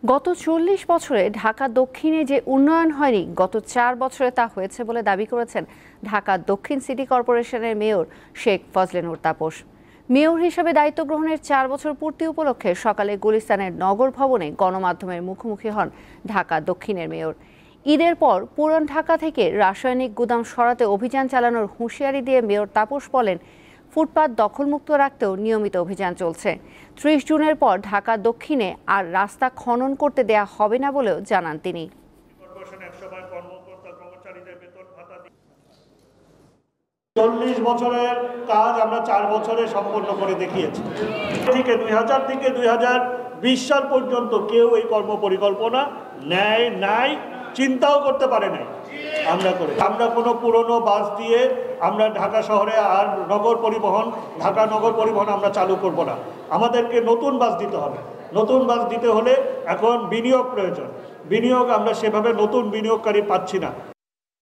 গত ৪০ বছরে ঢাকা দক্ষিণে যে উন্নয়ন হয়নি, গত ৪ বছরে তা হয়েছে বলে দাবি করেছেন ঢাকা দক্ষিণ সিটি কর্পোরেশনের মেয়র শেখ ফজলে নূর তাপস। মেয়র হিসেবে দায়িত্ব গ্রহণের ৪ বছর পূর্তি উপলক্ষে সকালে গুলিস্তানের নগর ভবনে গণমাধ্যমের মুখোমুখি হন ঢাকা দক্ষিণের মেয়র। ঈদের পর পুরান ঢাকা থেকে রাসায়নিক গুদাম সরাতে অভিযান চালানোর হুঁশিয়ারি দিয়ে মেয়র তাপস বলেন, ফুটপাত দখলমুক্ত রাখতেও নিয়মিত অভিযান চলছে। ৩০ জুনের পর ঢাকা দক্ষিণে আর রাস্তা খনন করতে দেয়া হবে না বলেও জানান তিনি। ৪০ বছরের কাজ আমরা ৪ বছরে সম্পন্ন করে দেখিয়েছি। থেকে ২০০০ থেকে ২০২০ সাল পর্যন্ত কেউ এই কর্ম পরিকল্পনা নেয় নাই, চিন্তাও করতে পারে নাই। আমরা কোনো পুরনো বাস দিয়ে আমরা ঢাকা শহরে আর ঢাকা নগর পরিবহন আমরা চালু করব না। আমাদেরকে নতুন বাস দিতে হবে। নতুন বাস দিতে হলে এখন বিনিয়োগ প্রয়োজন। বিনিয়োগ আমরা সেভাবে নতুন বিনিয়োগকারী পাচ্ছি না।